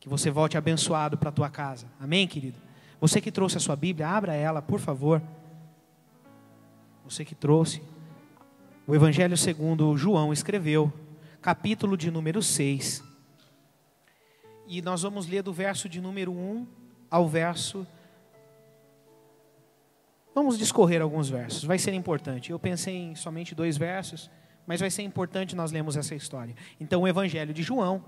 Que você volte abençoado para a tua casa. Amém, querido? Você que trouxe a sua Bíblia, abra ela, por favor. Você que trouxe. O Evangelho segundo João escreveu, capítulo de número 6. E nós vamos ler do verso de número 1 ao verso... Vamos discorrer alguns versos, vai ser importante. Eu pensei em somente 2 versos, mas vai ser importante nós lermos essa história. Então, o Evangelho de João,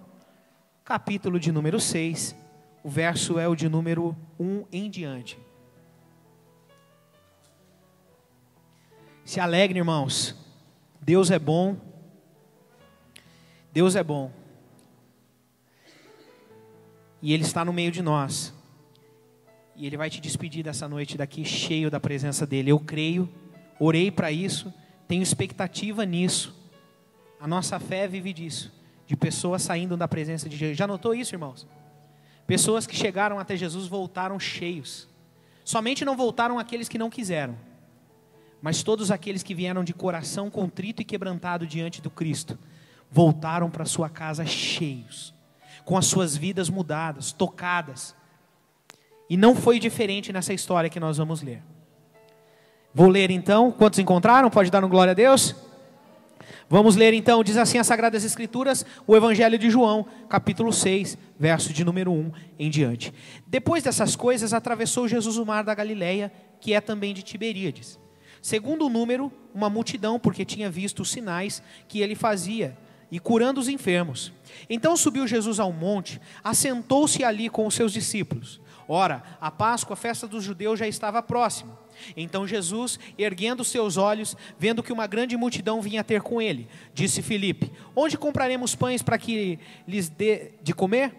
capítulo de número 6, o verso é o de número 1 em diante. Se alegrem, irmãos. Deus é bom. Deus é bom. E Ele está no meio de nós. E Ele vai te despedir dessa noite daqui cheio da presença dEle. Eu creio, orei para isso, tenho expectativa nisso. A nossa fé vive disso. De pessoas saindo da presença de Jesus. Já notou isso, irmãos? Pessoas que chegaram até Jesus voltaram cheios. Somente não voltaram aqueles que não quiseram. Mas todos aqueles que vieram de coração contrito e quebrantado diante do Cristo, voltaram para sua casa cheios. Com as suas vidas mudadas, tocadas. E não foi diferente nessa história que nós vamos ler. Vou ler então, quantos encontraram? Pode dar um glória a Deus? Vamos ler então, diz assim as Sagradas Escrituras, o Evangelho de João, capítulo 6, verso de número 1 em diante. Depois dessas coisas, atravessou Jesus o mar da Galileia, que é também de Tiberíades. Segundo o número, uma multidão, porque tinha visto os sinais que ele fazia, e curando os enfermos. Então subiu Jesus ao monte, assentou-se ali com os seus discípulos. Ora, a Páscoa, a festa dos judeus, já estava próxima. Então Jesus, erguendo seus olhos, vendo que uma grande multidão vinha ter com ele, disse Filipe: onde compraremos pães para que lhes dê de comer?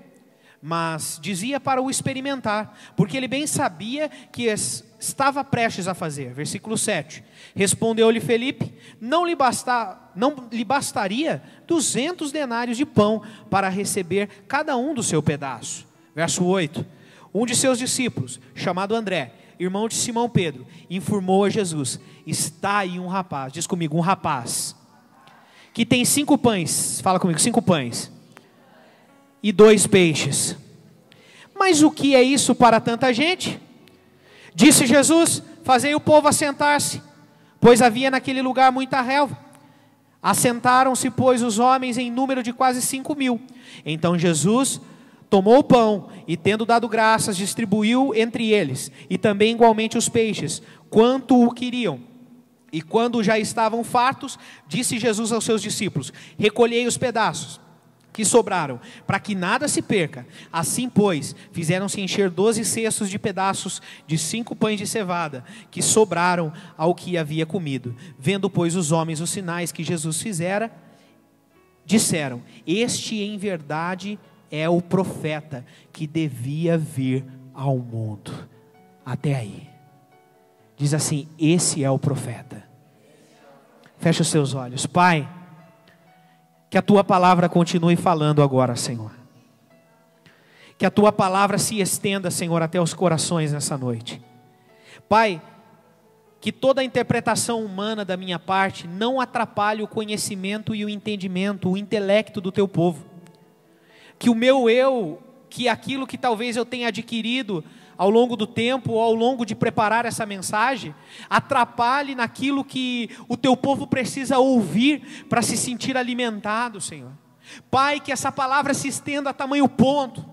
Mas dizia para o experimentar, porque ele bem sabia que estava prestes a fazer. Versículo 7. Respondeu-lhe Filipe: não lhe bastaria 200 denários de pão para receber cada um do seu pedaço. Verso 8. Um de seus discípulos, chamado André, irmão de Simão Pedro, informou a Jesus: está aí um rapaz, diz comigo, um rapaz, que tem 5 pães, fala comigo, 5 pães, e 2 peixes. Mas o que é isso para tanta gente? Disse Jesus: fazei o povo assentar-se, pois havia naquele lugar muita relva. Assentaram-se, pois, os homens em número de quase 5.000. Então Jesus tomou o pão e, tendo dado graças, distribuiu entre eles, e também igualmente os peixes, quanto o queriam. E quando já estavam fartos, disse Jesus aos seus discípulos: recolhei os pedaços que sobraram, para que nada se perca. Assim, pois, fizeram-se encher 12 cestos de pedaços de 5 pães de cevada, que sobraram ao que havia comido. Vendo, pois, os homens os sinais que Jesus fizera, disseram: este em verdade é o profeta que devia vir ao mundo. Até aí. Diz assim: esse é o profeta. Fecha os seus olhos. Pai, que a Tua palavra continue falando agora, Senhor. Que a Tua palavra se estenda, Senhor, até os corações nessa noite. Pai, que toda a interpretação humana da minha parte não atrapalhe o conhecimento e o entendimento, o intelecto do Teu povo. Que o meu eu, que aquilo que talvez eu tenha adquirido ao longo do tempo, ou ao longo de preparar essa mensagem, atrapalhe naquilo que o Teu povo precisa ouvir para se sentir alimentado, Senhor. Pai, que essa palavra se estenda a tamanho ponto.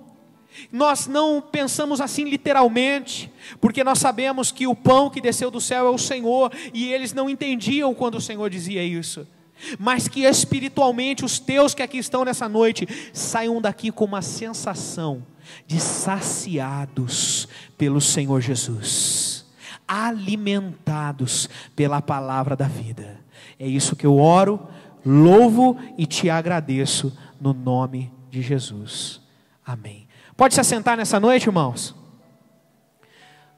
Nós não pensamos assim literalmente, porque nós sabemos que o pão que desceu do céu é o Senhor, e eles não entendiam quando o Senhor dizia isso. Mas que espiritualmente os teus que aqui estão nessa noite saiam daqui com uma sensação de saciados pelo Senhor Jesus, alimentados pela palavra da vida. É isso que eu oro, louvo e te agradeço no nome de Jesus. Amém. Pode se assentar nessa noite, irmãos?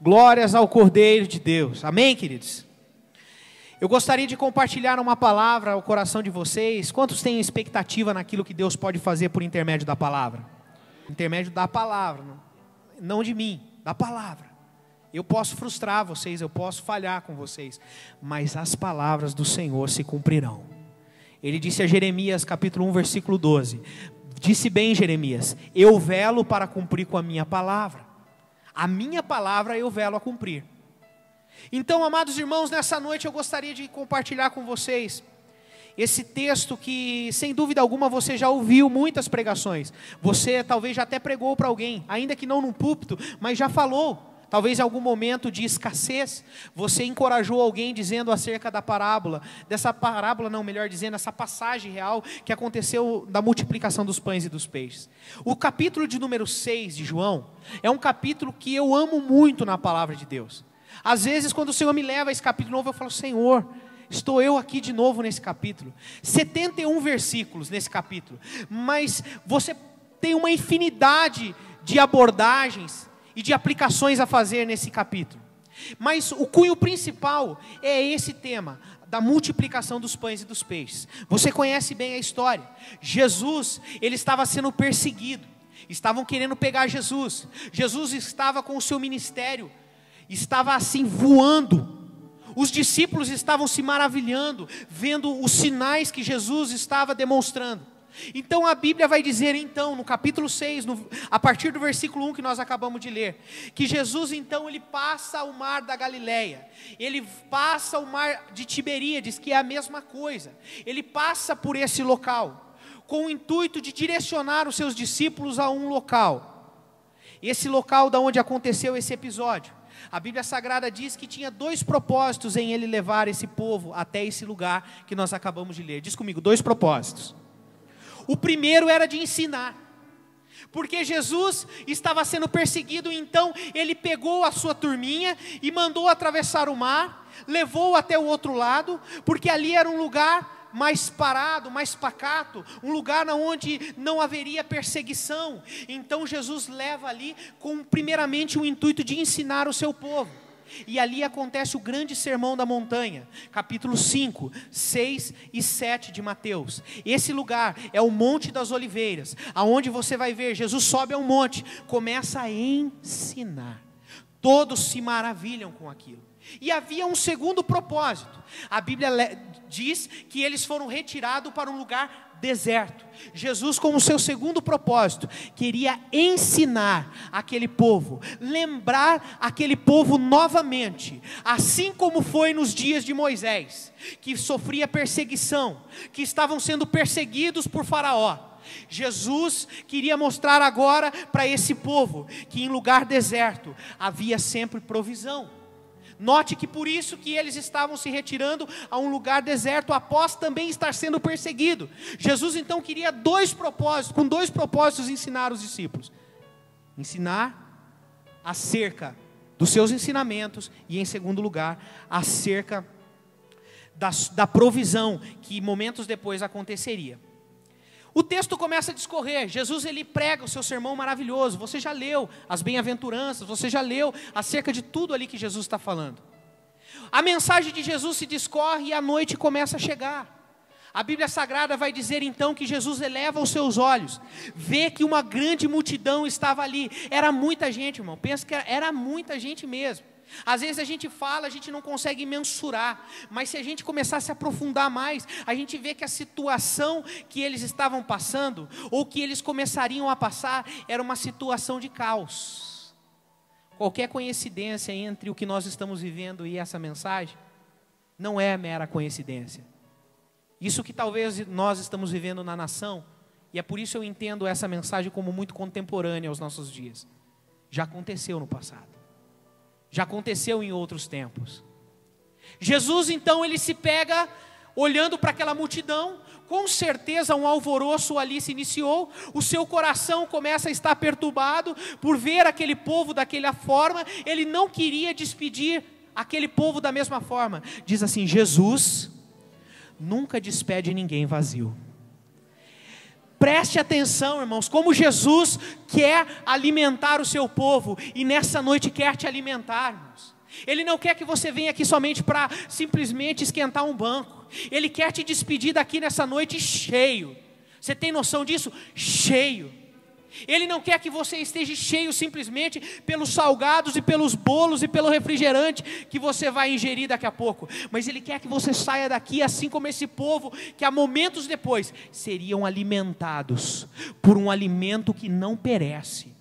Glórias ao Cordeiro de Deus. Amém, queridos? Eu gostaria de compartilhar uma palavra ao coração de vocês. Quantos têm expectativa naquilo que Deus pode fazer por intermédio da palavra? Intermédio da palavra, não de mim, da palavra. Eu posso frustrar vocês, eu posso falhar com vocês, mas as palavras do Senhor se cumprirão. Ele disse a Jeremias capítulo 1, versículo 12: Disse bem Jeremias: eu velo para cumprir com a minha palavra. A minha palavra eu velo a cumprir. Então, amados irmãos, nessa noite eu gostaria de compartilhar com vocês esse texto que, sem dúvida alguma, você já ouviu muitas pregações. Você talvez já até pregou para alguém, ainda que não num púlpito, mas já falou. Talvez em algum momento de escassez, você encorajou alguém dizendo acerca da parábola, melhor dizendo, essa passagem real que aconteceu da multiplicação dos pães e dos peixes. O capítulo de número 6 de João é um capítulo que eu amo muito na palavra de Deus. Às vezes, quando o Senhor me leva a esse capítulo novo, eu falo: Senhor, estou eu aqui de novo nesse capítulo. 71 versículos nesse capítulo, mas você tem uma infinidade de abordagens e de aplicações a fazer nesse capítulo. Mas o cunho principal é esse tema da multiplicação dos pães e dos peixes. Você conhece bem a história. Jesus, ele estava sendo perseguido. Estavam querendo pegar Jesus. Jesus estava com o seu ministério, estava assim voando. Os discípulos estavam se maravilhando, vendo os sinais que Jesus estava demonstrando. Então a Bíblia vai dizer, então, no capítulo 6, a partir do versículo 1 que nós acabamos de ler, que Jesus então ele passa o mar da Galileia, ele passa o mar de Tiberíades, que é a mesma coisa, ele passa por esse local, com o intuito de direcionar os seus discípulos a um local, esse local da onde aconteceu esse episódio. A Bíblia Sagrada diz que tinha 2 propósitos em ele levar esse povo até esse lugar que nós acabamos de ler. Diz comigo, 2 propósitos. O primeiro era de ensinar, porque Jesus estava sendo perseguido, então ele pegou a sua turminha e mandou atravessar o mar, levou até o outro lado, porque ali era um lugar mais parado, mais pacato, um lugar onde não haveria perseguição. Então Jesus leva ali com primeiramente o intuito de ensinar o seu povo. E ali acontece o grande sermão da montanha, capítulo 5, 6 e 7 de Mateus. Esse lugar é o Monte das Oliveiras, aonde você vai ver, Jesus sobe ao monte, começa a ensinar. Todos se maravilham com aquilo. E havia um segundo propósito. A Bíblia diz que eles foram retirados para um lugar deserto. Jesus, como seu segundo propósito, queria ensinar aquele povo, lembrar aquele povo novamente, assim como foi nos dias de Moisés, que sofria perseguição, que estavam sendo perseguidos por Faraó. Jesus queria mostrar agora para esse povo que em lugar deserto havia sempre provisão. Note que por isso que eles estavam se retirando a um lugar deserto, após também estar sendo perseguido. Jesus então queria com 2 propósitos ensinar os discípulos. Ensinar acerca dos seus ensinamentos e, em segundo lugar, acerca da provisão que momentos depois aconteceria. O texto começa a discorrer, Jesus ele prega o seu sermão maravilhoso, você já leu as bem-aventuranças, você já leu acerca de tudo ali que Jesus está falando. A mensagem de Jesus se discorre e a noite começa a chegar. A Bíblia Sagrada vai dizer então que Jesus eleva os seus olhos, vê que uma grande multidão estava ali, era muita gente, irmão, pensa que era muita gente mesmo. Às vezes a gente fala, a gente não consegue mensurar, mas se a gente começar a se aprofundar mais, a gente vê que a situação que eles estavam passando, ou que eles começariam a passar, era uma situação de caos. Qualquer coincidência entre o que nós estamos vivendo e essa mensagem, não é mera coincidência. Isso que talvez nós estamos vivendo na nação, e é por isso eu entendo essa mensagem como muito contemporânea aos nossos dias, já aconteceu no passado. Já aconteceu em outros tempos. Jesus então ele se pega olhando para aquela multidão, com certeza um alvoroço ali se iniciou, o seu coração começa a estar perturbado por ver aquele povo daquela forma, ele não queria despedir aquele povo da mesma forma. Diz assim, Jesus nunca despede ninguém vazio. Preste atenção, irmãos, como Jesus quer alimentar o seu povo, e nessa noite quer te alimentar, irmãos. Ele não quer que você venha aqui somente para simplesmente esquentar um banco. Ele quer te despedir daqui nessa noite cheio. Você tem noção disso? Cheio. Ele não quer que você esteja cheio simplesmente pelos salgados e pelos bolos e pelo refrigerante que você vai ingerir daqui a pouco. Mas Ele quer que você saia daqui assim como esse povo, que há momentos depois seriam alimentados por um alimento que não perece.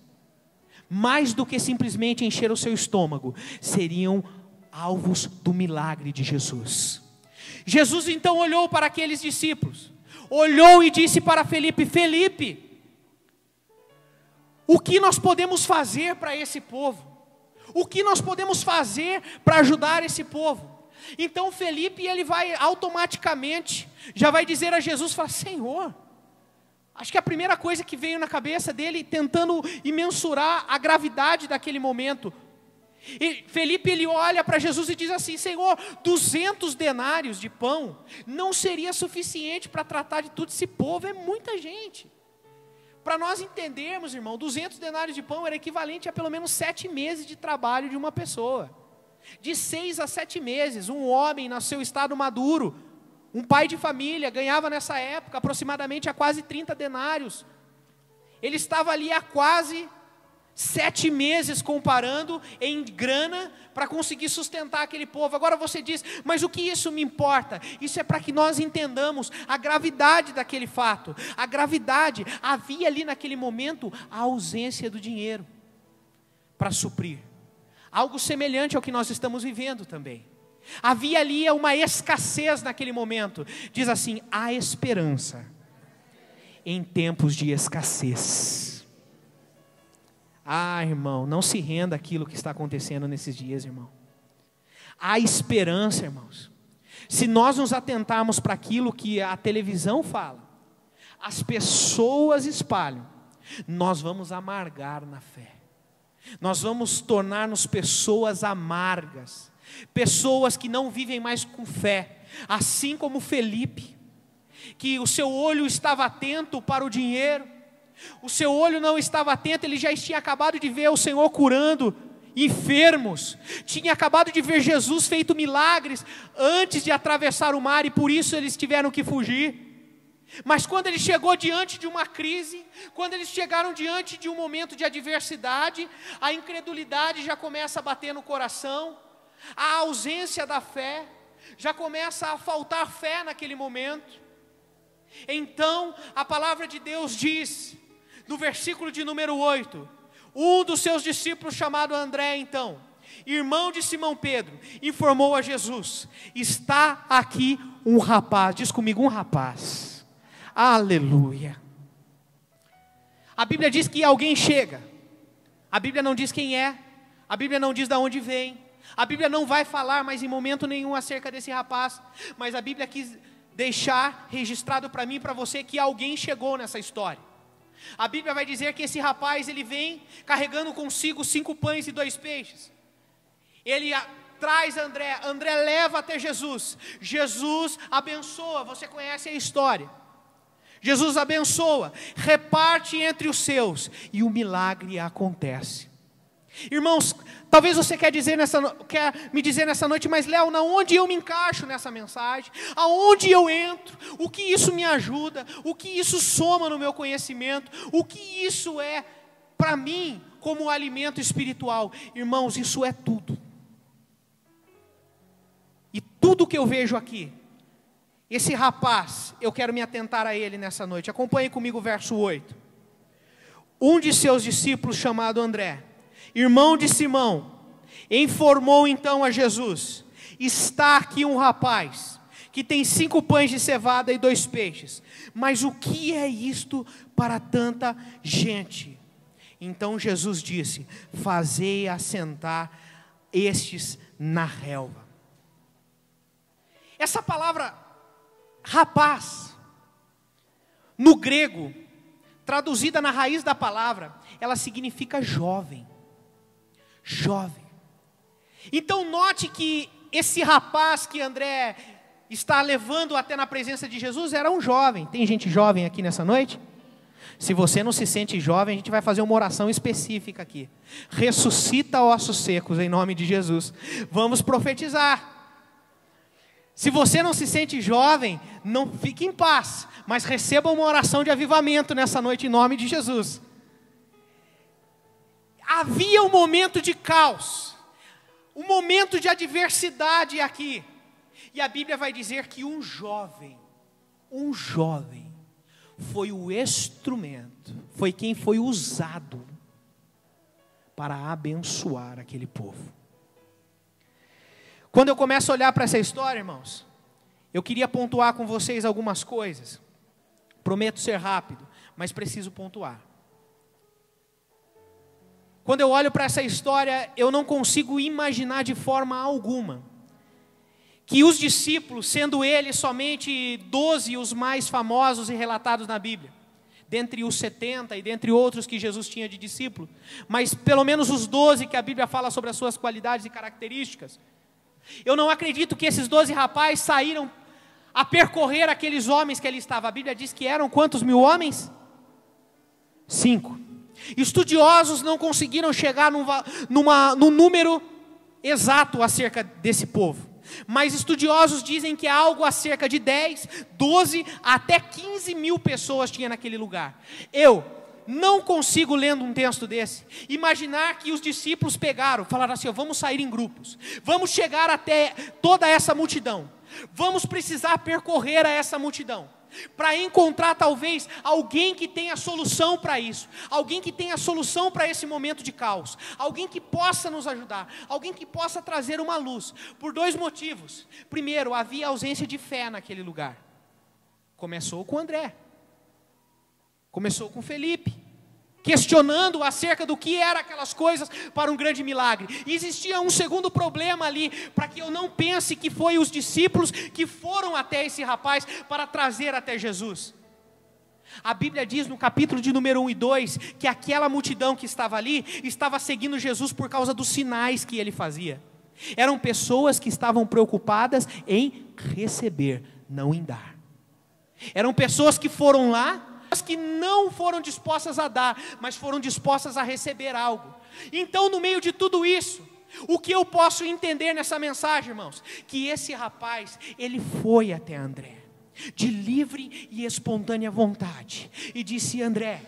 Mais do que simplesmente encher o seu estômago, seriam alvos do milagre de Jesus. Jesus então olhou para aqueles discípulos, olhou e disse para Felipe: Felipe, o que nós podemos fazer para esse povo? O que nós podemos fazer para ajudar esse povo? Então Felipe, ele vai automaticamente, já vai dizer a Jesus, fala: Senhor, acho que a primeira coisa que veio na cabeça dele, tentando imensurar a gravidade daquele momento, e Felipe, ele olha para Jesus e diz assim: Senhor, 200 denários de pão não seria suficiente para tratar de tudo esse povo, é muita gente. Para nós entendermos, irmão, 200 denários de pão era equivalente a pelo menos 7 meses de trabalho de uma pessoa. De 6 a 7 meses, um homem no seu estado maduro, um pai de família, ganhava nessa época aproximadamente a quase 30 denários. Ele estava ali há quase 7 meses comparando em grana para conseguir sustentar aquele povo. Agora você diz: mas o que isso me importa? Isso é para que nós entendamos a gravidade daquele fato. A gravidade, havia ali naquele momento a ausência do dinheiro para suprir. Algo semelhante ao que nós estamos vivendo também. Havia ali uma escassez naquele momento. Diz assim: há esperança em tempos de escassez. Ah, irmão, não se renda àquilo que está acontecendo nesses dias, irmão. Há esperança, irmãos. Se nós nos atentarmos para aquilo que a televisão fala, as pessoas espalham, nós vamos amargar na fé. Nós vamos tornar-nos pessoas amargas, pessoas que não vivem mais com fé, assim como Felipe, que o seu olho estava atento para o dinheiro, o seu olho não estava atento, ele já tinha acabado de ver o Senhor curando enfermos, tinha acabado de ver Jesus feito milagres antes de atravessar o mar, e por isso eles tiveram que fugir. Mas quando ele chegou diante de uma crise, quando eles chegaram diante de um momento de adversidade, a incredulidade já começa a bater no coração, a ausência da fé, já começa a faltar fé naquele momento. Então a palavra de Deus diz, no versículo de número 8, um dos seus discípulos, chamado André, então, irmão de Simão Pedro, informou a Jesus: está aqui um rapaz. Diz comigo: um rapaz. Aleluia. A Bíblia diz que alguém chega. A Bíblia não diz quem é. A Bíblia não diz de onde vem. A Bíblia não vai falar mais em momento nenhum acerca desse rapaz. Mas a Bíblia quis deixar registrado para mim e para você que alguém chegou nessa história. A Bíblia vai dizer que esse rapaz, ele vem carregando consigo 5 pães e 2 peixes. Ele traz André, André leva até Jesus. Jesus abençoa, você conhece a história. Jesus abençoa, reparte entre os seus, e o milagre acontece. Irmãos, talvez você quer me dizer nessa noite: mas Léo, onde eu me encaixo nessa mensagem? Aonde eu entro? O que isso me ajuda? O que isso soma no meu conhecimento? O que isso é para mim como um alimento espiritual? Irmãos, isso é tudo. E tudo que eu vejo aqui, esse rapaz, eu quero me atentar a ele nessa noite. Acompanhe comigo o verso 8. Um de seus discípulos, chamado André, irmão de Simão, informou então a Jesus: está aqui um rapaz que tem 5 pães de cevada e 2 peixes, mas o que é isto para tanta gente? Então Jesus disse: fazei assentar estes na relva. Essa palavra rapaz, no grego, traduzida na raiz da palavra, ela significa jovem. Jovem. Então note que esse rapaz que André está levando até na presença de Jesus era um jovem. Tem gente jovem aqui nessa noite? Se você não se sente jovem, a gente vai fazer uma oração específica aqui. Ressuscita ossos secos em nome de Jesus. Vamos profetizar. Se você não se sente jovem, não fique em paz, mas receba uma oração de avivamento nessa noite em nome de Jesus. Havia um momento de caos, um momento de adversidade aqui. E a Bíblia vai dizer que um jovem, foi o instrumento, foi quem foi usado para abençoar aquele povo. Quando eu começo a olhar para essa história, irmãos, eu queria pontuar com vocês algumas coisas. Prometo ser rápido, mas preciso pontuar. Quando eu olho para essa história, eu não consigo imaginar de forma alguma que os discípulos, sendo eles somente 12 os mais famosos e relatados na Bíblia, dentre os 70 e dentre outros que Jesus tinha de discípulo, mas pelo menos os 12 que a Bíblia fala sobre as suas qualidades e características, eu não acredito que esses 12 rapazes saíram a percorrer aqueles homens que ali estavam. A Bíblia diz que eram quantos mil homens? 5. Estudiosos não conseguiram chegar num número exato acerca desse povo. Mas estudiosos dizem que algo acerca de 10, 12, até 15 mil pessoas tinha naquele lugar. Eu não consigo, lendo um texto desse, imaginar que os discípulos falaram assim, vamos sair em grupos, vamos chegar até toda essa multidão, vamos precisar percorrer a essa multidão, para encontrar talvez alguém que tenha solução para isso, alguém que tenha solução para esse momento de caos, alguém que possa nos ajudar, alguém que possa trazer uma luz, por 2 motivos. Primeiro, havia ausência de fé naquele lugar. Começou com André, começou com Felipe, questionando acerca do que eram aquelas coisas para um grande milagre. E existia um segundo problema ali, para que eu não pense que foi os discípulos que foram até esse rapaz para trazer até Jesus. A Bíblia diz no capítulo de número 1 e 2, que aquela multidão que estava ali, estava seguindo Jesus por causa dos sinais que ele fazia. Eram pessoas que estavam preocupadas em receber, não em dar. Eram pessoas que foram lá, que não foram dispostas a dar, mas foram dispostas a receber algo. Então, no meio de tudo isso, o que eu posso entender nessa mensagem, irmãos? Que esse rapaz, ele foi até André, de livre e espontânea vontade, e disse: André,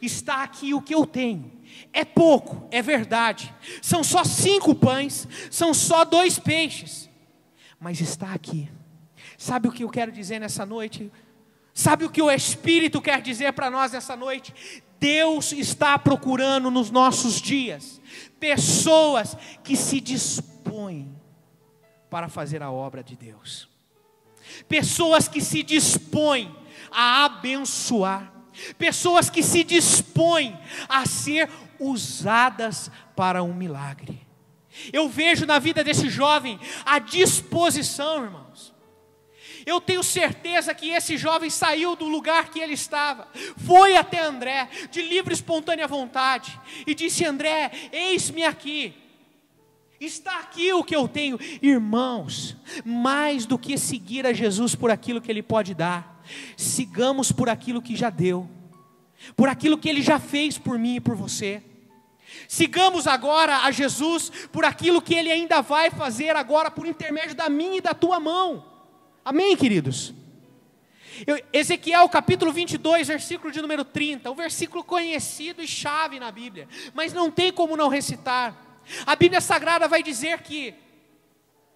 está aqui o que eu tenho, é pouco, é verdade, são só 5 pães, são só 2 peixes, mas está aqui. Sabe o que eu quero dizer nessa noite? Sabe o que o Espírito quer dizer para nós nessa noite? Deus está procurando nos nossos dias pessoas que se dispõem para fazer a obra de Deus, pessoas que se dispõem a abençoar, pessoas que se dispõem a ser usadas para um milagre. Eu vejo na vida desse jovem a disposição, irmãos. Eu tenho certeza que esse jovem saiu do lugar que ele estava, foi até André, de livre e espontânea vontade, e disse: André, eis-me aqui, está aqui o que eu tenho. Irmãos, mais do que seguir a Jesus por aquilo que Ele pode dar, sigamos por aquilo que já deu, por aquilo que Ele já fez por mim e por você. Sigamos agora a Jesus por aquilo que Ele ainda vai fazer agora, por intermédio da minha e da tua mão. Amém, queridos? Ezequiel capítulo 22, versículo de número 30, um versículo conhecido e chave na Bíblia, mas não tem como não recitar. A Bíblia Sagrada vai dizer que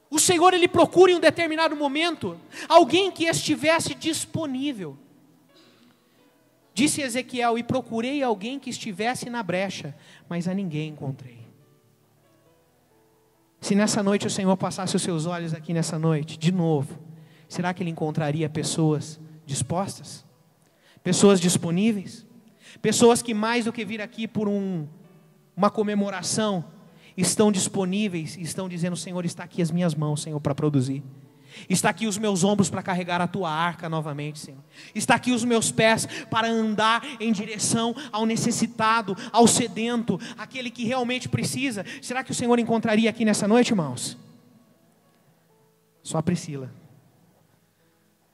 o Senhor, Ele procura em um determinado momento alguém que estivesse disponível. Disse Ezequiel: e procurei alguém que estivesse na brecha, mas a ninguém encontrei. Se nessa noite o Senhor passasse os seus olhos aqui nessa noite, de novo, será que Ele encontraria pessoas dispostas? Pessoas disponíveis? Pessoas que mais do que vir aqui por uma comemoração, estão disponíveis e estão dizendo: Senhor, está aqui as minhas mãos, Senhor, para produzir. Está aqui os meus ombros para carregar a tua arca novamente, Senhor. Está aqui os meus pés para andar em direção ao necessitado, ao sedento, aquele que realmente precisa. Será que o Senhor encontraria aqui nessa noite, irmãos? Só a Priscila.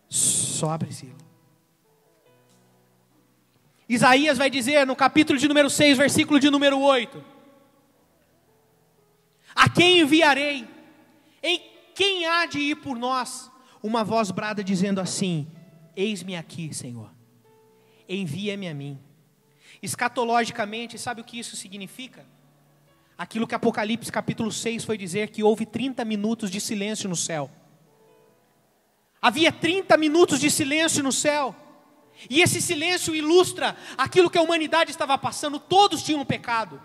Só a Priscila. Isaías vai dizer no capítulo de número 6, versículo de número 8: a quem enviarei? Em quem há de ir por nós? Uma voz brada dizendo assim: eis-me aqui, Senhor, envia-me a mim. Escatologicamente, sabe o que isso significa? Aquilo que Apocalipse capítulo 6 foi dizer, que houve 30 minutos de silêncio no céu. Havia 30 minutos de silêncio no céu. E esse silêncio ilustra aquilo que a humanidade estava passando. Todos tinham pecado.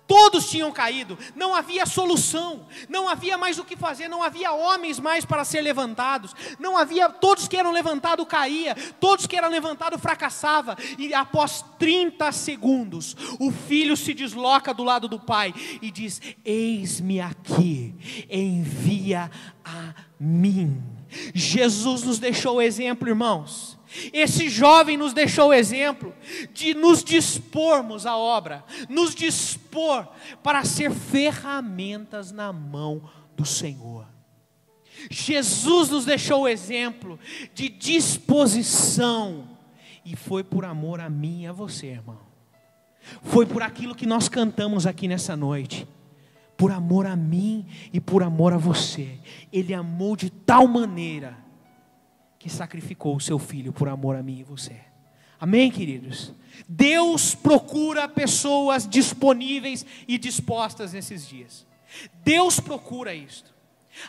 Todos tinham caído, não havia solução, não havia mais o que fazer, não havia homens mais para ser levantados, não havia, todos que eram levantados caía, todos que eram levantados fracassavam, e após 30 segundos, o filho se desloca do lado do pai e diz: eis-me aqui, envia a mim. Jesus nos deixou o exemplo, irmãos. Esse jovem nos deixou o exemplo de nos dispormos à obra, nos dispor para ser ferramentas na mão do Senhor. Jesus nos deixou o exemplo de disposição, e foi por amor a mim e a você, irmão. Foi por aquilo que nós cantamos aqui nessa noite. Por amor a mim e por amor a você. Ele amou de tal maneira que sacrificou o seu filho por amor a mim e você. Amém, queridos? Deus procura pessoas disponíveis e dispostas nesses dias. Deus procura isto.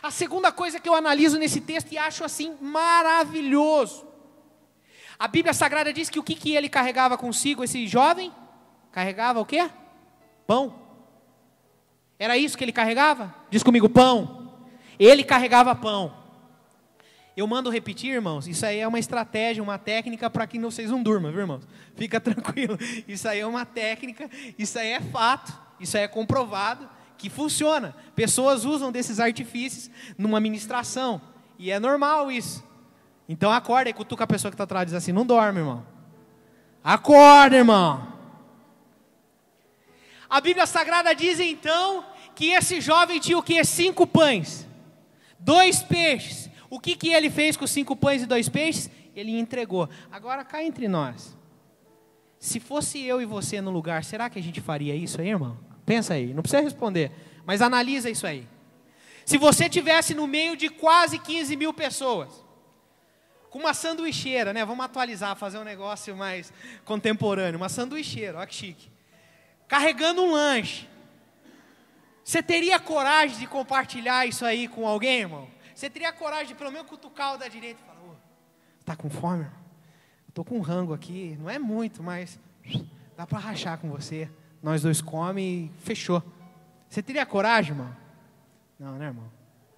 A segunda coisa que eu analiso nesse texto e acho assim maravilhoso. A Bíblia Sagrada diz que o que ele carregava consigo, esse jovem? Carregava o quê? Pão. Era isso que ele carregava? Diz comigo, pão. Ele carregava pão. Eu mando repetir, irmãos, isso aí é uma estratégia, uma técnica para que vocês não durmam, viu, irmãos? Fica tranquilo, isso aí é uma técnica, isso aí é fato, isso aí é comprovado, que funciona. Pessoas usam desses artifícios numa ministração, e é normal isso. Então acorda e cutuca a pessoa que está atrás e diz assim: não dorme, irmão. Acorda, irmão. A Bíblia Sagrada diz então, que esse jovem tinha o quê? 5 pães, 2 peixes. O que ele fez com 5 pães e 2 peixes? Ele entregou. Agora cá entre nós, se fosse eu e você no lugar, será que a gente faria isso aí, irmão? Pensa aí, não precisa responder, mas analisa isso aí. Se você estivesse no meio de quase 15 mil pessoas, com uma sanduicheira, né? Vamos atualizar, fazer um negócio mais contemporâneo, uma sanduicheira, olha que chique, carregando um lanche, você teria coragem de compartilhar isso aí com alguém, irmão? Você teria coragem de pelo menos cutucar o da direita e falar: ô, tá com fome? Estou com um rango aqui, não é muito, mas dá para rachar com você. Nós dois comemos e fechou. Você teria coragem, irmão? Não, né, irmão?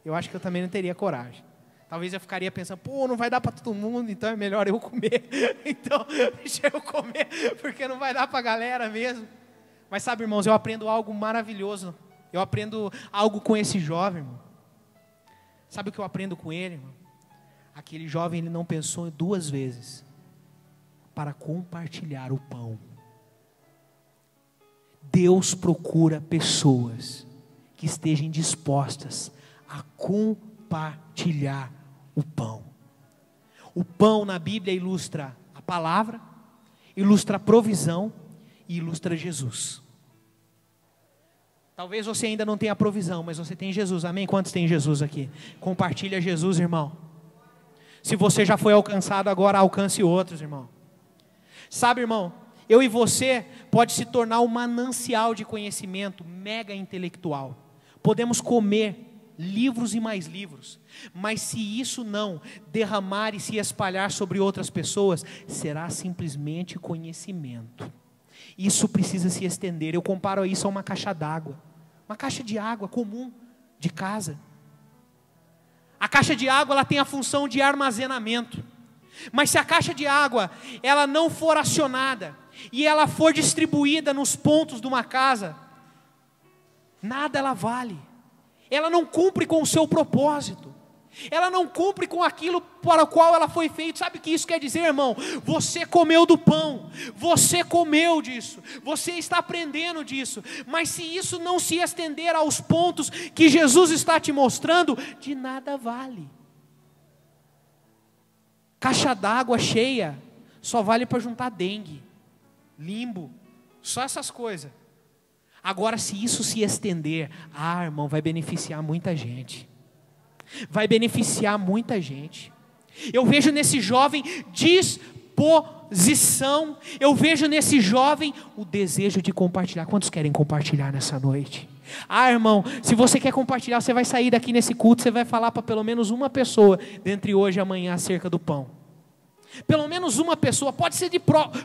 Eu acho que eu também não teria coragem. Talvez eu ficaria pensando: pô, não vai dar para todo mundo, então é melhor eu comer. Então, deixa eu comer, porque não vai dar para a galera mesmo. Mas sabe, irmãos, eu aprendo algo maravilhoso. Eu aprendo algo com esse jovem, irmão. Sabe o que eu aprendo com ele, irmão? Aquele jovem, ele não pensou 2 vezes para compartilhar o pão. Deus procura pessoas que estejam dispostas a compartilhar o pão. O pão na Bíblia ilustra a palavra, ilustra a provisão e ilustra Jesus. Talvez você ainda não tenha provisão, mas você tem Jesus, amém? Quantos tem Jesus aqui? Compartilha Jesus, irmão. Se você já foi alcançado, agora alcance outros, irmão. Sabe, irmão, eu e você pode se tornar um manancial de conhecimento mega intelectual. Podemos comer livros e mais livros, mas se isso não derramar e se espalhar sobre outras pessoas, será simplesmente conhecimento. Isso precisa se estender. Eu comparo isso a uma caixa d'água. Uma caixa de água comum de casa. A caixa de água, ela tem a função de armazenamento. Mas se a caixa de água ela não for acionada e ela for distribuída nos pontos de uma casa, nada ela vale. Ela não cumpre com o seu propósito. Ela não cumpre com aquilo para o qual ela foi feita. Sabe o que isso quer dizer, irmão? Você comeu do pão, você comeu disso, você está aprendendo disso, mas se isso não se estender aos pontos que Jesus está te mostrando, de nada vale. Caixa d'água cheia só vale para juntar dengue, limbo, só essas coisas. Agora, se isso se estender, irmão, vai beneficiar muita gente. Vai beneficiar muita gente. Eu vejo nesse jovem disposição. Eu vejo nesse jovem o desejo de compartilhar. Quantos querem compartilhar nessa noite? Ah, irmão, se você quer compartilhar, você vai sair daqui nesse culto, você vai falar para pelo menos uma pessoa, dentre hoje e amanhã, acerca do pão. Pelo menos uma pessoa, pode ser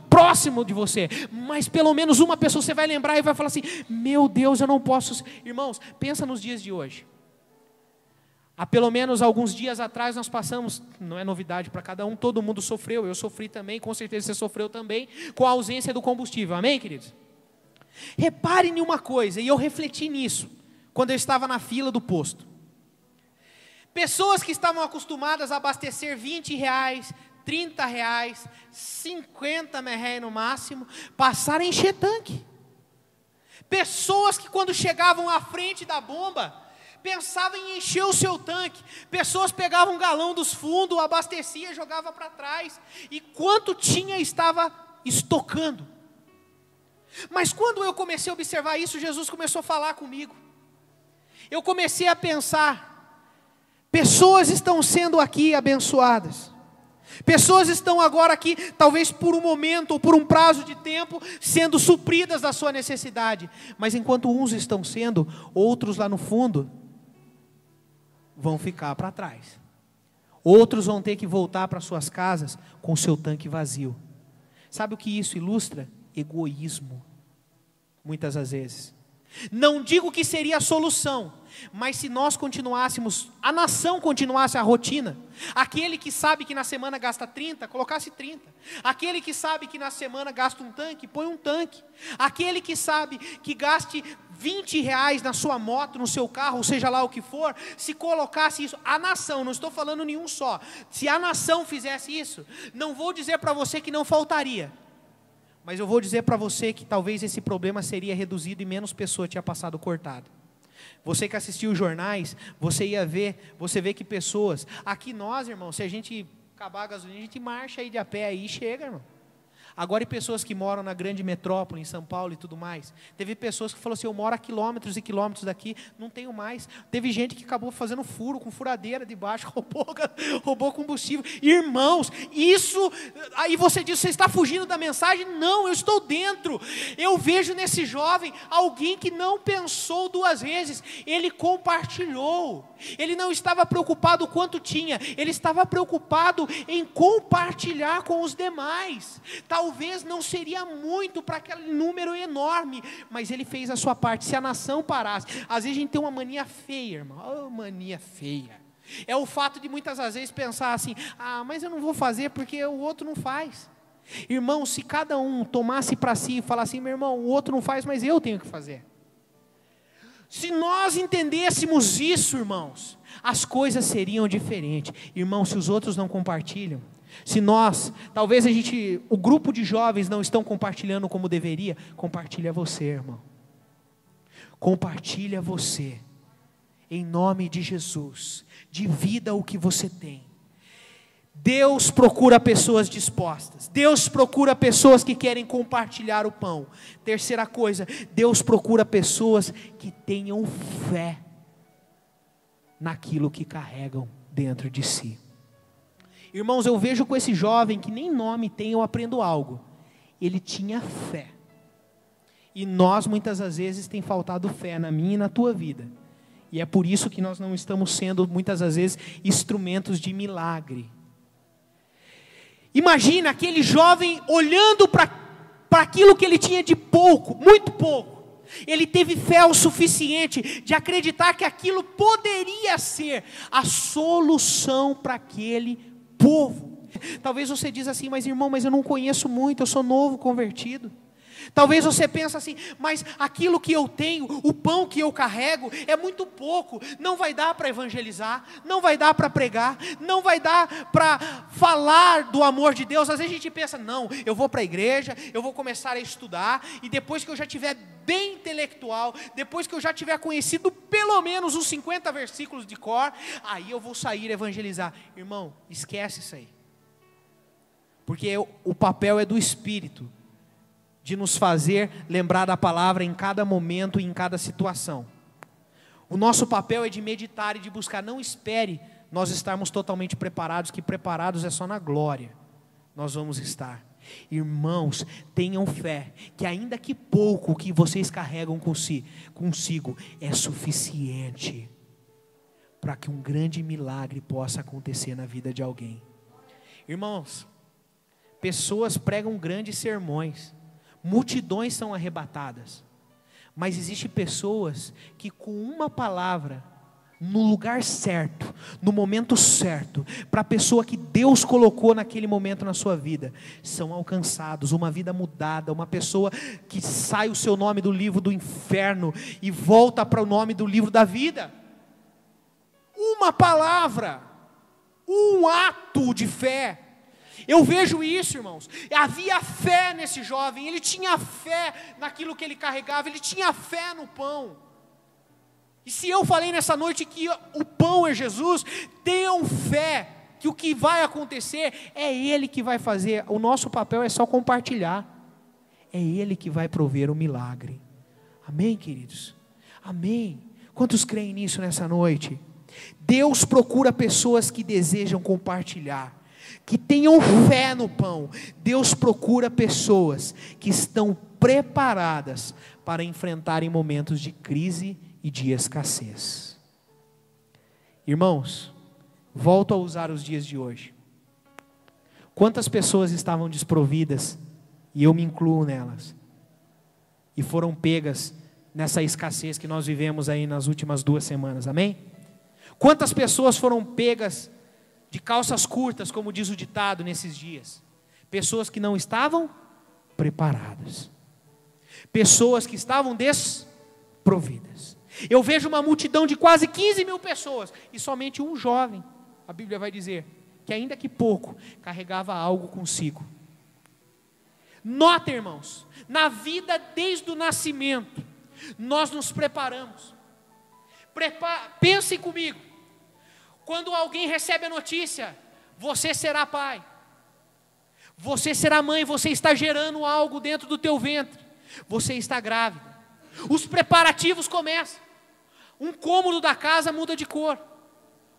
próximo de você, mas pelo menos uma pessoa você vai lembrar e vai falar assim, meu Deus, eu não posso. Irmãos, pensa nos dias de hoje. Há pelo menos alguns dias atrás nós passamos, não é novidade para cada um, todo mundo sofreu, eu sofri também, com certeza você sofreu também, com a ausência do combustível, amém, queridos? Reparem em uma coisa, e eu refleti nisso, quando eu estava na fila do posto. Pessoas que estavam acostumadas a abastecer R$20, R$30, 50 merréis no máximo, passaram a encher tanque. Pessoas que quando chegavam à frente da bomba, pensavam em encher o seu tanque. Pessoas pegavam um galão dos fundos, abastecia, jogava para trás, e quanto tinha estava estocando. Mas quando eu comecei a observar isso, Jesus começou a falar comigo. Eu comecei a pensar, pessoas estão sendo aqui abençoadas. Pessoas estão agora aqui, talvez por um momento ou por um prazo de tempo, sendo supridas da sua necessidade. Mas enquanto uns estão sendo, outros lá no fundo vão ficar para trás. Outros vão ter que voltar para suas casas com o seu tanque vazio. Sabe o que isso ilustra? Egoísmo, muitas das vezes. Não digo que seria a solução, mas se nós continuássemos, a nação continuasse a rotina, aquele que sabe que na semana gasta 30, colocasse 30, aquele que sabe que na semana gasta um tanque, põe um tanque, aquele que sabe que gaste R$20 na sua moto, no seu carro, ou seja lá o que for, se colocasse isso, a nação, não estou falando nenhum só, se a nação fizesse isso, não vou dizer para você que não faltaria, mas eu vou dizer para você que talvez esse problema seria reduzido e menos pessoa tinha passado cortado. Você que assistiu os jornais, você vê que pessoas, aqui nós, irmão, se a gente acabar a gasolina, a gente marcha aí de a pé aí e chega, irmão. Agora, e pessoas que moram na grande metrópole, em São Paulo e tudo mais. Teve pessoas que falaram assim, eu moro a quilômetros e quilômetros daqui, não tenho mais. Teve gente que acabou fazendo furo, com furadeira debaixo, roubou combustível. Irmãos, isso, aí você diz, você está fugindo da mensagem? Não, eu estou dentro. Eu vejo nesse jovem alguém que não pensou duas vezes. Ele compartilhou. Ele não estava preocupado quanto tinha, ele estava preocupado em compartilhar com os demais. Talvez não seria muito para aquele número enorme, mas ele fez a sua parte. Se a nação parasse, às vezes a gente tem uma mania feia, irmão, mania feia. É o fato de muitas às vezes pensar assim, mas eu não vou fazer porque o outro não faz. Irmão, se cada um tomasse para si e falasse assim, meu irmão, o outro não faz, mas eu tenho que fazer. Se nós entendêssemos isso, irmãos, as coisas seriam diferentes. Irmão, se os outros não compartilham, se nós, talvez o grupo de jovens não estão compartilhando como deveria, compartilha você, irmão. Compartilha você, em nome de Jesus, divida o que você tem. Deus procura pessoas dispostas, Deus procura pessoas que querem compartilhar o pão. Terceira coisa, Deus procura pessoas que tenham fé naquilo que carregam dentro de si. Irmãos, eu vejo com esse jovem que nem nome tem, eu aprendo algo. Ele tinha fé. E nós muitas das vezes tem faltado fé na minha e na tua vida. E é por isso que nós não estamos sendo muitas das vezes instrumentos de milagre. Imagina aquele jovem olhando para aquilo que ele tinha de pouco, muito pouco. Ele teve fé o suficiente de acreditar que aquilo poderia ser a solução para aquele povo. Talvez você diz assim, mas irmão, mas eu não conheço muito, eu sou novo convertido. Talvez você pense assim, mas aquilo que eu tenho, o pão que eu carrego é muito pouco, não vai dar para evangelizar, não vai dar para pregar, não vai dar para falar do amor de Deus. Às vezes a gente pensa, não, eu vou para a igreja, eu vou começar a estudar, e depois que eu já tiver bem intelectual, depois que eu já tiver conhecido pelo menos uns 50 versículos de cor, aí eu vou sair a evangelizar. Irmão, esquece isso aí, porque o papel é do Espírito, de nos fazer lembrar da palavra em cada momento e em cada situação. O nosso papel é de meditar e de buscar. Não espere nós estarmos totalmente preparados, que preparados é só na glória nós vamos estar. Irmãos, tenham fé, que ainda que pouco o que vocês carregam consigo é suficiente para que um grande milagre possa acontecer na vida de alguém. Irmãos, pessoas pregam grandes sermões, multidões são arrebatadas, mas existem pessoas que com uma palavra, no lugar certo, no momento certo, para a pessoa que Deus colocou naquele momento na sua vida, são alcançados, uma vida mudada, uma pessoa que sai o seu nome do livro do inferno e volta para o nome do livro da vida. Uma palavra, um ato de fé. Eu vejo isso, irmãos. Havia fé nesse jovem, ele tinha fé naquilo que ele carregava, ele tinha fé no pão. E se eu falei nessa noite que o pão é Jesus, tenham fé que o que vai acontecer é Ele que vai fazer. O nosso papel é só compartilhar. É Ele que vai prover o milagre. Amém, queridos? Amém. Quantos creem nisso nessa noite? Deus procura pessoas que desejam compartilhar, que tenham fé no pão. Deus procura pessoas que estão preparadas para enfrentarem momentos de crise e de escassez. Irmãos, volto a usar os dias de hoje. Quantas pessoas estavam desprovidas, e eu me incluo nelas, e foram pegas nessa escassez que nós vivemos aí nas últimas 2 semanas, amém? Quantas pessoas foram pegas de calças curtas, como diz o ditado, nesses dias? Pessoas que não estavam preparadas, pessoas que estavam desprovidas. Eu vejo uma multidão de quase 15 mil pessoas, e somente um jovem, a Bíblia vai dizer, que ainda que pouco, carregava algo consigo. Nota, irmãos, na vida desde o nascimento, nós nos preparamos. Pensem comigo, quando alguém recebe a notícia, você será pai, você será mãe, você está gerando algo dentro do teu ventre, você está grávida, os preparativos começam. Um cômodo da casa muda de cor,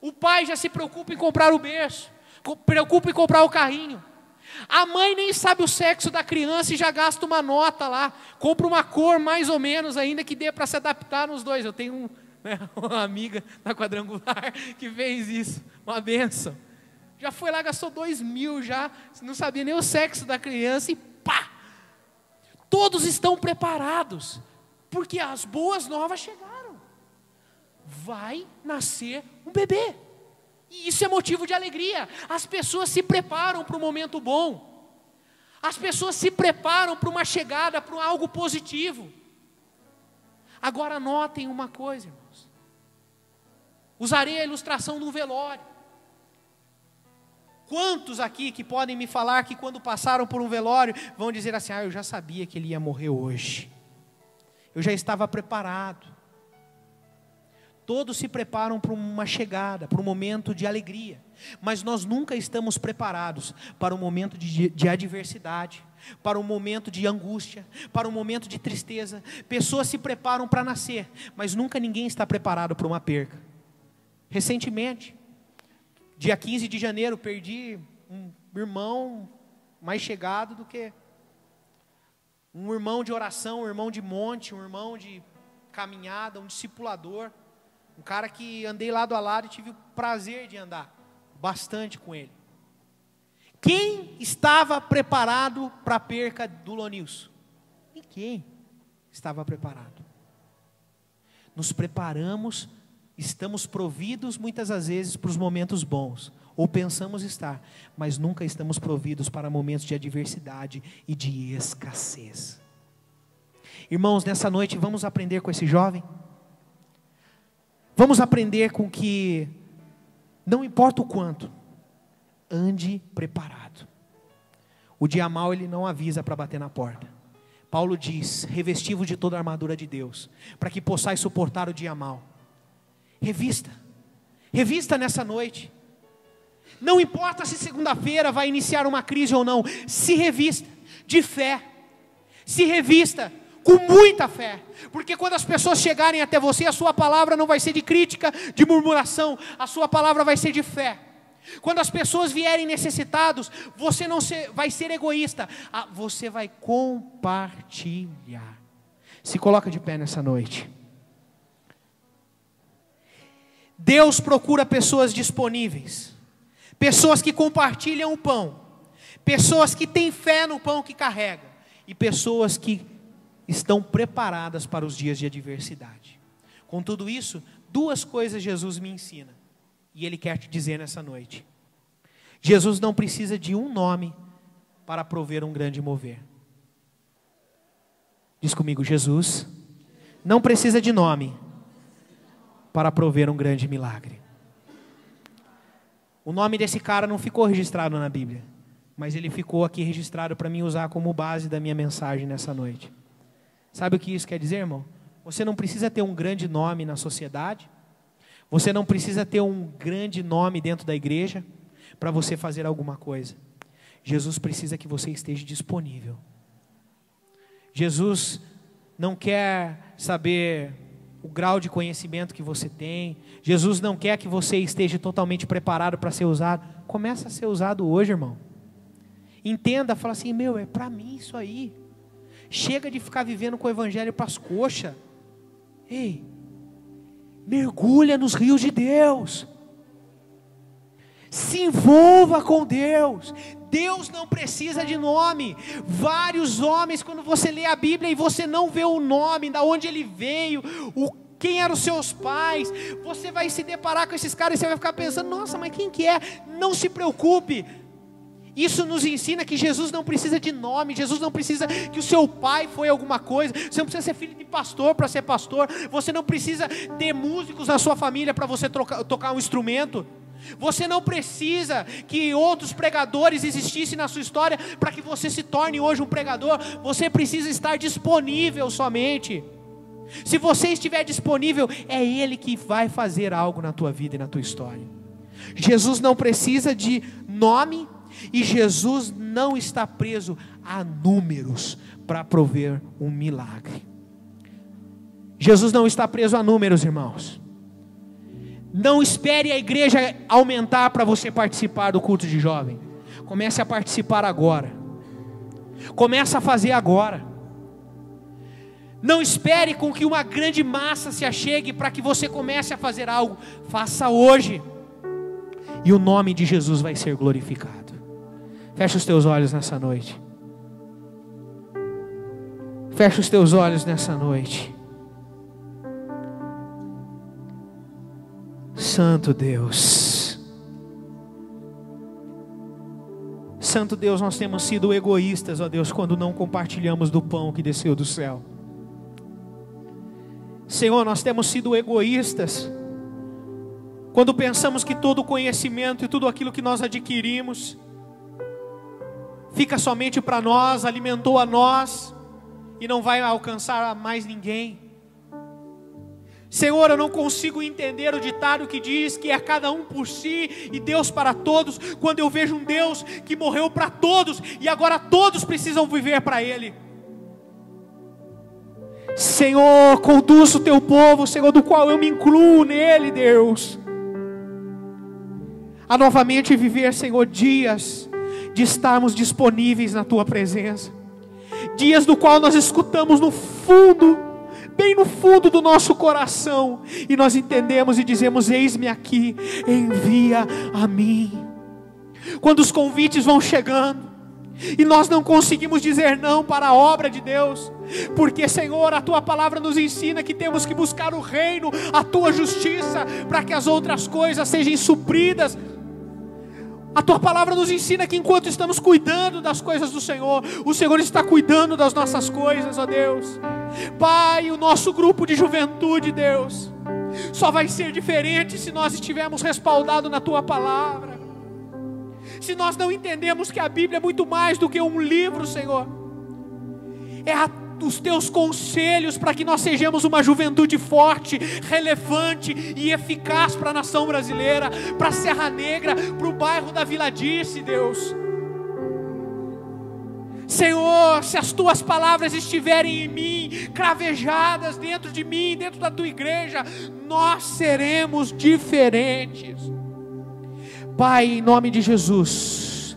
o pai já se preocupa em comprar o berço, preocupa em comprar o carrinho, a mãe nem sabe o sexo da criança e já gasta uma nota lá, compra uma cor mais ou menos ainda que dê para se adaptar nos dois. Eu tenho uma amiga na Quadrangular que fez isso, uma benção, já foi lá, gastou 2.000 já, não sabia nem o sexo da criança e pá, todos estão preparados, porque as boas novas chegaram. Vai nascer um bebê, e isso é motivo de alegria. As pessoas se preparam para um momento bom, as pessoas se preparam para uma chegada, para algo positivo. Agora notem uma coisa, irmãos, usarei a ilustração de um velório. Quantos aqui que podem me falar que quando passaram por um velório, vão dizer assim, eu já sabia que ele ia morrer hoje, eu já estava preparado. Todos se preparam para uma chegada, para um momento de alegria, mas nós nunca estamos preparados para um momento de adversidade, para um momento de angústia, para um momento de tristeza. Pessoas se preparam para nascer, mas nunca ninguém está preparado para uma perca. Recentemente, dia 15 de janeiro, perdi um irmão mais chegado do que um irmão de oração, um irmão de monte, um irmão de caminhada, um discipulador. Um cara que andei lado a lado e tive o prazer de andar bastante com ele. Quem estava preparado para a perca do Lonilson? Ninguém estava preparado. Nos preparamos, estamos providos muitas das vezes para os momentos bons, ou pensamos estar, mas nunca estamos providos para momentos de adversidade e de escassez. Irmãos, nessa noite vamos aprender com esse jovem. Vamos aprender com que, não importa o quanto, ande preparado. O dia mau ele não avisa para bater na porta. Paulo diz, revesti-vos de toda a armadura de Deus, para que possais suportar o dia mau. Revista nessa noite. Não importa se segunda-feira vai iniciar uma crise ou não, se revista de fé, se revista com muita fé, porque quando as pessoas chegarem até você, a sua palavra não vai ser de crítica, de murmuração, a sua palavra vai ser de fé. Quando as pessoas vierem necessitados, você não vai ser egoísta, você vai compartilhar. Se coloca de pé nessa noite. Deus procura pessoas disponíveis, pessoas que compartilham o pão, pessoas que têm fé no pão que carrega, e pessoas que estão preparadas para os dias de adversidade. Com tudo isso, duas coisas Jesus me ensina, e Ele quer te dizer nessa noite. Jesus não precisa de um nome para prover um grande mover. Diz comigo, Jesus não precisa de nome para prover um grande milagre. O nome desse cara não ficou registrado na Bíblia, mas ele ficou aqui registrado para mim usar como base da minha mensagem nessa noite. Sabe o que isso quer dizer, irmão? Você não precisa ter um grande nome na sociedade, você não precisa ter um grande nome dentro da igreja para você fazer alguma coisa. Jesus precisa que você esteja disponível. Jesus não quer saber o grau de conhecimento que você tem. Jesus não quer que você esteja totalmente preparado para ser usado. Começa a ser usado hoje, irmão. Entenda, fala assim, é para mim isso aí. Chega de ficar vivendo com o evangelho para as coxas. Ei, mergulha nos rios de Deus. Se envolva com Deus. Deus não precisa de nome. Vários homens, quando você lê a Bíblia e você não vê o nome, da onde ele veio, quem eram os seus pais, você vai se deparar com esses caras e você vai ficar pensando, nossa, mas quem que é? Não se preocupe. Isso nos ensina que Jesus não precisa de nome, Jesus não precisa que o seu pai foi alguma coisa, você não precisa ser filho de pastor para ser pastor, você não precisa ter músicos na sua família para você tocar um instrumento, você não precisa que outros pregadores existissem na sua história para que você se torne hoje um pregador, você precisa estar disponível somente. Se você estiver disponível, é Ele que vai fazer algo na tua vida e na tua história. Jesus não precisa de nome, e Jesus não está preso a números para prover um milagre. Jesus não está preso a números, irmãos. Não espere a igreja aumentar para você participar do culto de jovem. Comece a participar agora. Comece a fazer agora. Não espere com que uma grande massa se achegue para que você comece a fazer algo. Faça hoje. E o nome de Jesus vai ser glorificado. Fecha os teus olhos nessa noite. Fecha os teus olhos nessa noite. Santo Deus. Santo Deus, nós temos sido egoístas, ó Deus, quando não compartilhamos do pão que desceu do céu. Senhor, nós temos sido egoístas quando pensamos que todo o conhecimento e tudo aquilo que nós adquirimos fica somente para nós, alimentou a nós e não vai alcançar a mais ninguém. Senhor, eu não consigo entender o ditado que diz que é cada um por si e Deus para todos, quando eu vejo um Deus que morreu para todos e agora todos precisam viver para Ele. Senhor, conduz o teu povo, Senhor, do qual eu me incluo nele, Deus, a novamente viver, Senhor, dias de estarmos disponíveis na tua presença, dias do qual nós escutamos no fundo, bem no fundo do nosso coração, e nós entendemos e dizemos, eis-me aqui, envia a mim. Quando os convites vão chegando, e nós não conseguimos dizer não para a obra de Deus, porque Senhor, a tua palavra nos ensina que temos que buscar o reino, a tua justiça, para que as outras coisas sejam supridas. A tua palavra nos ensina que enquanto estamos cuidando das coisas do Senhor, o Senhor está cuidando das nossas coisas, ó Deus. Pai, o nosso grupo de juventude, Deus, só vai ser diferente se nós estivermos respaldados na tua palavra. Se nós não entendemos que a Bíblia é muito mais do que um livro, Senhor, é os teus conselhos para que nós sejamos uma juventude forte, relevante e eficaz para a nação brasileira, para a Serra Negra, para o bairro da Vila Dirce, Deus. Senhor, se as tuas palavras estiverem em mim, cravejadas dentro de mim, dentro da tua igreja, nós seremos diferentes. Pai, em nome de Jesus,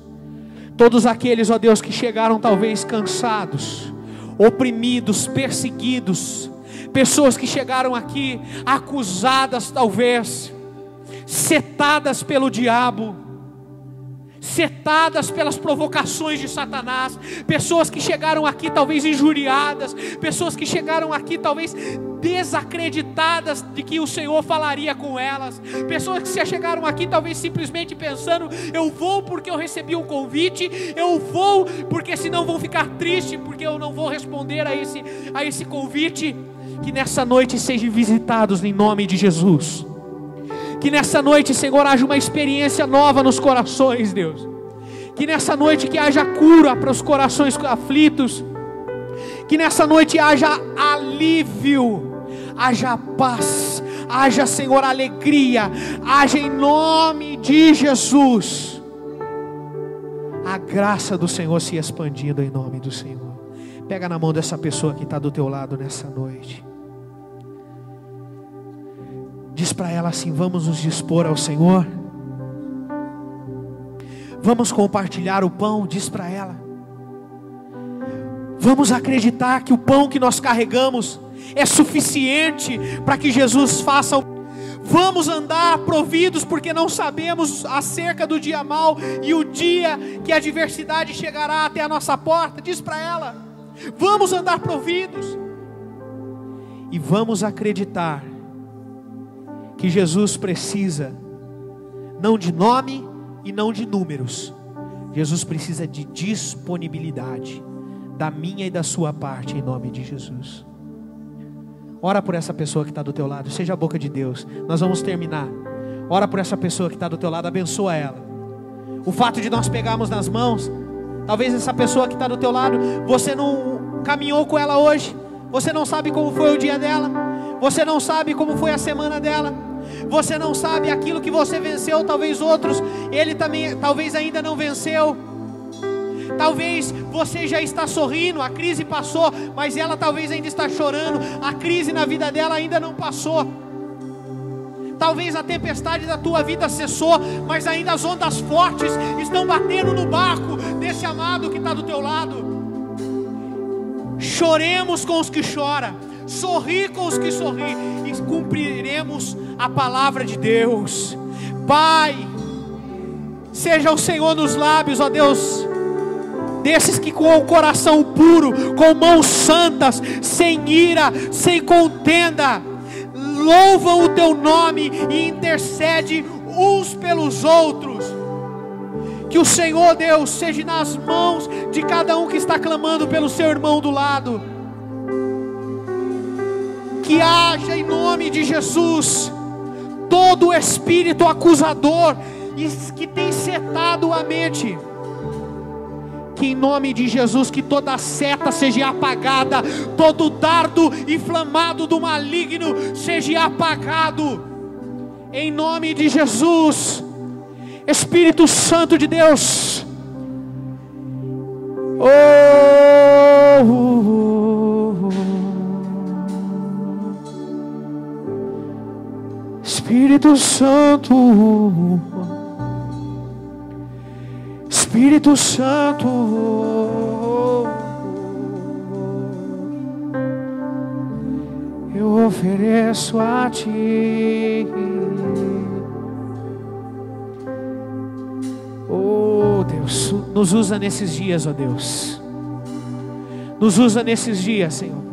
todos aqueles, ó Deus, que chegaram talvez cansados, oprimidos, perseguidos, pessoas que chegaram aqui acusadas talvez, setadas pelo diabo, setadas pelas provocações de Satanás, pessoas que chegaram aqui talvez injuriadas, pessoas que chegaram aqui talvez desacreditadas de que o Senhor falaria com elas, pessoas que chegaram aqui talvez simplesmente pensando: eu vou porque eu recebi um convite, eu vou porque senão vão ficar tristes porque eu não vou responder a esse convite. Que nessa noite sejam visitados em nome de Jesus. Que nessa noite, Senhor, haja uma experiência nova nos corações, Deus. Que nessa noite que haja cura para os corações aflitos. Que nessa noite haja alívio, haja paz, haja, Senhor, alegria, haja em nome de Jesus a graça do Senhor se expandindo em nome do Senhor. Pega na mão dessa pessoa que está do teu lado nessa noite. Diz para ela assim: vamos nos dispor ao Senhor. Vamos compartilhar o pão. Diz para ela: vamos acreditar que o pão que nós carregamos é suficiente para que Jesus faça. Vamos andar providos, porque não sabemos acerca do dia mau e o dia que a adversidade chegará até a nossa porta. Diz para ela: vamos andar providos. E vamos acreditar que Jesus precisa não de nome e não de números. Jesus precisa de disponibilidade da minha e da sua parte, em nome de Jesus. Ora por essa pessoa que está do teu lado. Seja a boca de Deus. Nós vamos terminar. Ora por essa pessoa que está do teu lado. Abençoa ela. O fato de nós pegarmos nas mãos, talvez essa pessoa que está do teu lado, você não caminhou com ela hoje, você não sabe como foi o dia dela, você não sabe como foi a semana dela, você não sabe aquilo que você venceu. Talvez outros, ele também talvez ainda não venceu. Talvez você já está sorrindo, a crise passou, mas ela talvez ainda está chorando, a crise na vida dela ainda não passou. Talvez a tempestade da tua vida cessou, mas ainda as ondas fortes estão batendo no barco desse amado que está do teu lado. Choremos com os que choram, sorri com os que sorri, e cumpriremos a palavra de Deus. Pai, seja o Senhor nos lábios, ó Deus, desses que com o coração puro, com mãos santas, sem ira, sem contenda, louvam o teu nome e intercedem uns pelos outros. Que o Senhor, Deus, seja nas mãos de cada um que está clamando pelo seu irmão do lado. Que haja em nome de Jesus todo o espírito acusador que tem setado a mente, que em nome de Jesus, que toda seta seja apagada, todo dardo inflamado do maligno seja apagado, em nome de Jesus. Espírito Santo de Deus, Espírito Santo, Espírito Santo, eu ofereço a Ti, oh Deus, nos usa nesses dias, ó Deus, nos usa nesses dias, Senhor.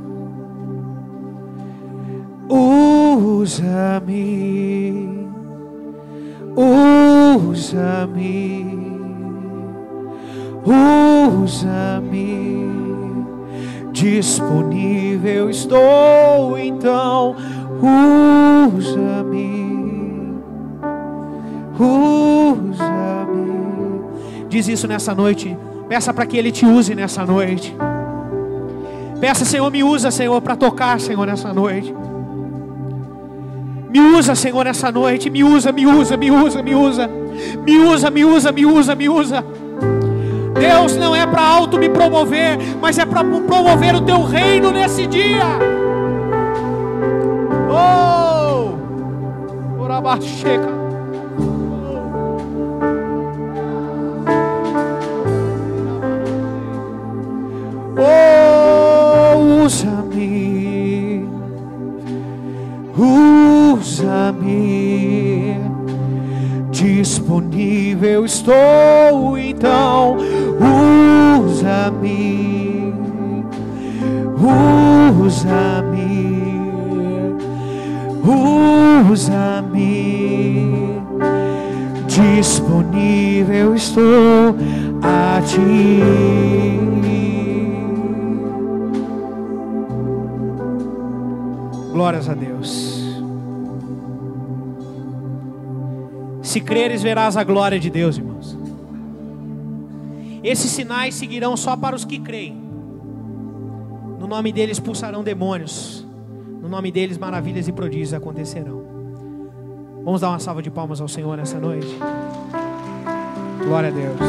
Usa-me, usa-me, usa-me, disponível estou, então usa-me, usa-me. Diz isso nessa noite, peça para que Ele te use nessa noite. Peça: Senhor, me usa, Senhor, para tocar, Senhor, nessa noite. Me usa, Senhor, nessa noite. Me usa, me usa, me usa, me usa. Me usa, me usa, me usa, me usa. Deus, não é para auto me promover, mas é para promover o Teu reino nesse dia. Oh, orabacheca. usa-me, disponível estou, então usa-me, usa-me, usa-me, disponível estou a ti. Glórias a Deus. Se creres, verás a glória de Deus, irmãos. Esses sinais seguirão só para os que creem. No nome deles expulsarão demônios. No nome deles maravilhas e prodígios acontecerão. Vamos dar uma salva de palmas ao Senhor nessa noite. Glória a Deus.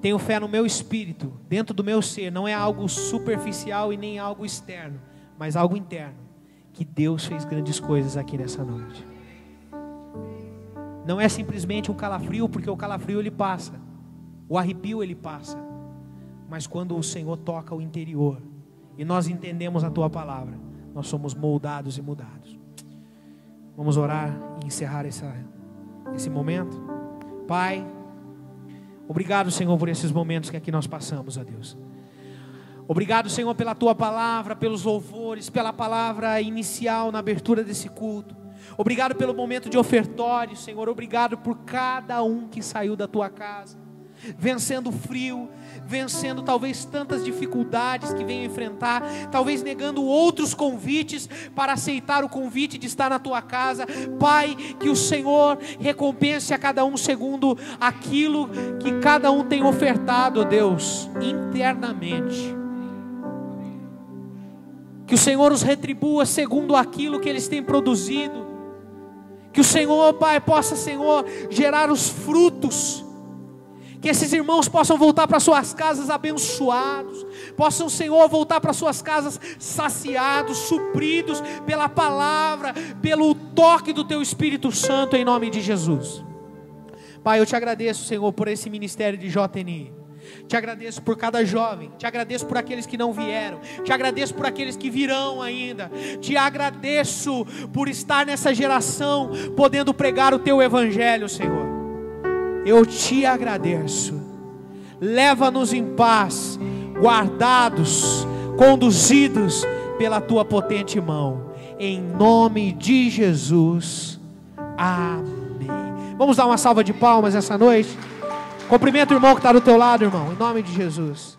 Tenho fé no meu espírito, dentro do meu ser. Não é algo superficial e nem algo externo, mas algo interno, que Deus fez grandes coisas aqui nessa noite. Não é simplesmente um calafrio, porque o calafrio ele passa, o arrepio ele passa, mas quando o Senhor toca o interior e nós entendemos a tua palavra, nós somos moldados e mudados. Vamos orar e encerrar esse momento. Pai, obrigado, Senhor, por esses momentos que aqui nós passamos, ó Deus. Obrigado, Senhor, pela tua palavra, pelos louvores, pela palavra inicial na abertura desse culto. Obrigado pelo momento de ofertório, Senhor. Obrigado por cada um que saiu da tua casa, vencendo o frio, vencendo talvez tantas dificuldades que venham enfrentar, talvez negando outros convites para aceitar o convite de estar na tua casa. Pai, que o Senhor recompense a cada um segundo aquilo que cada um tem ofertado, Deus, internamente. Que o Senhor os retribua segundo aquilo que eles têm produzido. Que o Senhor, Pai, possa, Senhor, gerar os frutos. Que esses irmãos possam voltar para suas casas abençoados. Possam, Senhor, voltar para suas casas saciados, supridos pela palavra, pelo toque do Teu Espírito Santo, em nome de Jesus. Pai, eu te agradeço, Senhor, por esse ministério de JNI. Te agradeço por cada jovem, te agradeço por aqueles que não vieram, te agradeço por aqueles que virão ainda, te agradeço por estar nessa geração, podendo pregar o teu evangelho, Senhor. Eu te agradeço. Leva-nos em paz, guardados, conduzidos pela tua potente mão, em nome de Jesus, amém. Vamos dar uma salva de palmas essa noite. Cumprimenta o irmão que está do teu lado, irmão, em nome de Jesus.